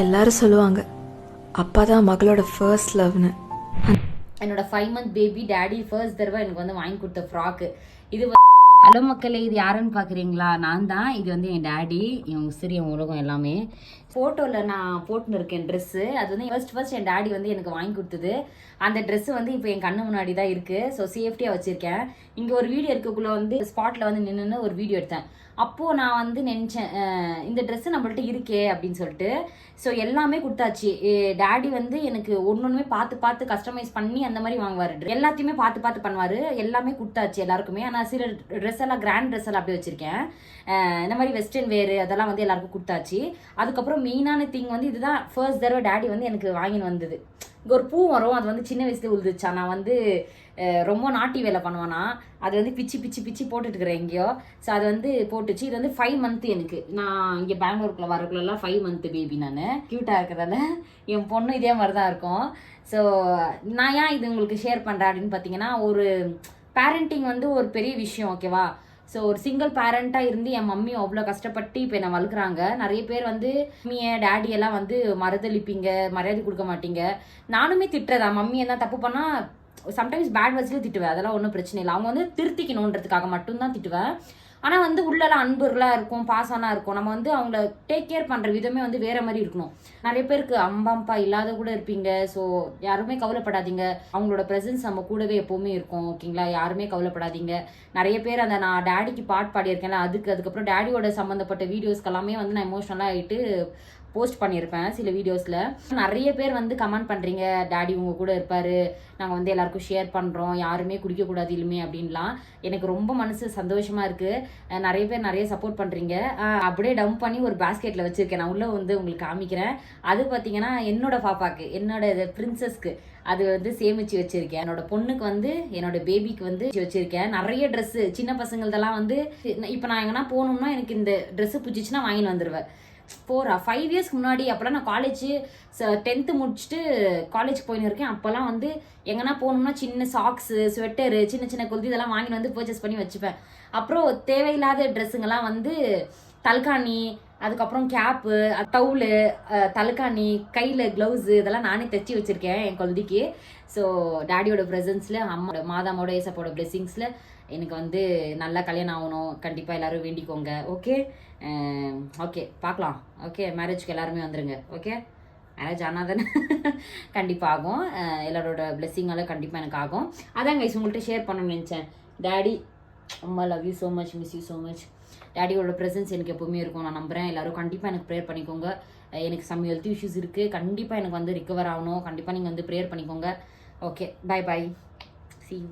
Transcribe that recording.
எல்லாரும் சொல்லுவாங்க அப்பா தான் மகளோட ஃபர்ஸ்ட் லவ்னு. என்னோட 5 month பேபி டேடி ஃபர்ஸ்ட் தடவை எனக்கு வந்து வாங்கி கொடுத்த ஃப்ராக்கு இது. ஹலோ மக்களே, இது யாருன்னு பார்க்குறீங்களா? நான் தான். இது வந்து என் டேடி, என் உசிரி, என் உலகம் எல்லாமே. ஃபோட்டோவில் நான் போட்டுன்னு இருக்கேன் ட்ரெஸ்ஸு. அது வந்து ஃபர்ஸ்ட் என் டேடி வந்து எனக்கு வாங்கி கொடுத்தது. அந்த ட்ரெஸ்ஸு வந்து இப்போ என் கண்ணு முன்னாடி தான் இருக்குது. ஸோ சேஃப்டியாக வச்சுருக்கேன். இங்கே ஒரு வீடியோ இருக்கக்குள்ளே வந்து ஸ்பாட்டில் வந்து நின்று ஒரு வீடியோ எடுத்தேன். அப்போது நான் வந்து நினச்சேன், இந்த ட்ரெஸ்ஸு நம்மள்ட்ட இருக்கே அப்படின்னு சொல்லிட்டு. ஸோ எல்லாமே கொடுத்தாச்சு. டேடி வந்து எனக்கு ஒன்றுமே பார்த்து கஸ்டமைஸ் பண்ணி அந்த மாதிரி வாங்குவார். எல்லாத்தையுமே பார்த்து பண்ணுவார். எல்லாமே கொடுத்தாச்சு எல்லாருக்குமே. ஆனால் சில ட்ரெஸ் எல்லாம் கிராண்ட் ட்ரெஸ் எல்லாம் அப்படியே வச்சுருக்கேன். இந்த மாதிரி வெஸ்டர்ன் வேறு அதெல்லாம் வந்து எல்லாருக்கும் கொடுத்தாச்சு. அதுக்கப்புறம் மெயினான திங் வந்து இதுதான் ஃபர்ஸ்ட் தடவை டேடி வந்து எனக்கு வாங்கின்னு வந்தது. இங்கே ஒரு பூ வரும், அது வந்து சின்ன வயசுல உழுதுச்சா. நான் வந்து ரொம்ப நாட்டி வேலை பண்ணுவேனா, அது வந்து பிச்சு போட்டுட்டு இருக்கிறேன் எங்கேயோ. ஸோ அது வந்து போட்டுச்சு. இது வந்து 5 month எனக்கு. நான் இங்கே பெங்களூருக்குள்ள வரக்குள்ளெல்லாம் 5 month பேபி. நான் க்யூட்டாக இருக்கிறதால என் பொண்ணு இதே மாதிரி தான் இருக்கும். ஸோ நான் ஏன் இது உங்களுக்கு ஷேர் பண்ணுறேன் அப்படின்னு பார்த்தீங்கன்னா, ஒரு பேரண்டிங் வந்து ஒரு பெரிய விஷயம், ஓகேவா? ஸோ ஒரு சிங்கிள் பேரண்ட்டாக இருந்து என் மம்மி அவ்வளோ கஷ்டப்பட்டு இப்போ என்னை வளர்க்குறாங்க. நிறைய பேர் வந்து மம்மியை டேடியெல்லாம் வந்து மறுதளிப்பீங்க, மரியாதை கொடுக்க மாட்டீங்க. நானுமே திட்டுறதா, மம்மி என்ன தப்பு பண்ணால் சம்டைம்ஸ் பேட் வேர்ட்ஸ்லேயும் திட்டுவேன். அதெல்லாம் ஒன்றும் பிரச்சனை இல்லை. அவங்க வந்து திருத்திக்கணுன்றதுக்காக மட்டும்தான் திட்டுவேன். ஆனால் வந்து உள்ளெல்லாம் அன்புலாம் இருக்கும், பாசம்லாம் இருக்கும். நம்ம வந்து அவங்கள டேக் கேர் பண்ணுற விதமே வந்து வேறு மாதிரி இருக்கணும். நிறைய பேருக்கு அம்மா இல்லாத கூட இருப்பீங்க. ஸோ யாருமே கவலைப்படாதீங்க. அவங்களோட ப்ரெசன்ஸ் நம்ம கூடவே எப்போவுமே இருக்கும், ஓகேங்களா? யாருமே கவலைப்படாதீங்க. நிறைய பேர் அந்த நான் டேடிக்கு பாட்டு பாடியிருக்கேன்ல, அதுக்கப்புறம் டேடியோட சம்மந்தப்பட்ட வீடியோஸ்க்கு எல்லாமே வந்து நான் எமோஷ்னலாக ஆகிட்டு போஸ்ட் பண்ணியிருப்பேன் சில வீடியோஸில். நிறைய பேர் வந்து கமெண்ட் பண்ணுறீங்க, டேடி உங்கள் கூட இருப்பார், நாங்கள் வந்து எல்லாருக்கும் ஷேர் பண்ணுறோம், யாருமே குடிக்கக்கூடாது இனிமே அப்படின்லாம். எனக்கு ரொம்ப மனசு சந்தோஷமாக இருக்குது. நிறைய பேர் நிறைய சப்போர்ட் பண்ணுறீங்க. அப்படியே டம்ப் பண்ணி ஒரு பேஸ்கெட்டில் வச்சுருக்கேன். நான் உள்ளே வந்து உங்களுக்கு காமிக்கிறேன். அது பார்த்தீங்கன்னா என்னோட பாப்பாக்கு, என்னோட பிரின்சஸ்க்கு அது வந்து சேமிச்சு வச்சிருக்கேன். என்னோட பொண்ணுக்கு வந்து, என்னோட பேபிக்கு வந்து வச்சிருக்கேன். நிறைய ட்ரெஸ்ஸு சின்ன பசங்களதெல்லாம் வந்து இப்போ நான் எங்கன்னா போகணும்னா எனக்கு இந்த ட்ரெஸ்ஸு பிடிச்சிச்சுன்னா வாங்கின்னு வந்துடுவேன். 5 இயர்ஸ்க்கு முன்னாடி அப்போலாம் நான் காலேஜ் 10th முடிச்சுட்டு காலேஜ் போயின்னு இருக்கேன். அப்போல்லாம் வந்து எங்கன்னா போகணும்னா சின்ன சாக்ஸு, ஸ்வெட்டரு, சின்ன கொல்தி இதெல்லாம் வாங்கிட்டு வந்து பர்ச்சேஸ் பண்ணி வச்சுப்பேன். அப்புறம் தேவையில்லாத ட்ரெஸ்ஸுங்கெல்லாம் வந்து தல்காணி, அதுக்கப்புறம் கேப்பு, டவுலு, தல்காணி, கையில் க்ளவுஸு இதெல்லாம் நானே தைச்சி வச்சுருக்கேன் என் குழந்தைக்கு. ஸோ டேடியோட ப்ரெசன்ஸில், அம்மாவோட மாதாமோட ஏசப்போட பிளெஸிங்ஸில் எனக்கு வந்து நல்லா கல்யாணம் ஆகணும். கண்டிப்பாக எல்லோரும் வேண்டிக்கோங்க. ஓகே பார்க்கலாம். ஓகே, மேரேஜ்க்கு எல்லாருமே வந்துடுங்க. ஓகே, மேரேஜ் ஆனால் தானே கண்டிப்பாக ஆகும். எல்லாரோட பிளெஸிங்கால கண்டிப்பாக எனக்கு ஆகும். அதான் கைஸ் உங்கள்கிட்ட ஷேர் பண்ணணும்னு நினச்சேன். டேடி, அம்மா love you so much, miss you so much. டேடியோட ப்ரெசன்ஸ் எனக்கு எப்போவுமே இருக்கும். நான் நம்புகிறேன் எல்லோரும் கண்டிப்பாக எனக்கு ப்ரேயர் பண்ணிக்கோங்க. எனக்கு சம் ஹெல்த் இஷ்யூஸ் இருக்குது. கண்டிப்பாக எனக்கு வந்து ரிகவர் ஆகணும். கண்டிப்பாக நீங்கள் வந்து ப்ரேயர் பண்ணிக்கோங்க. Okay, bye. See you.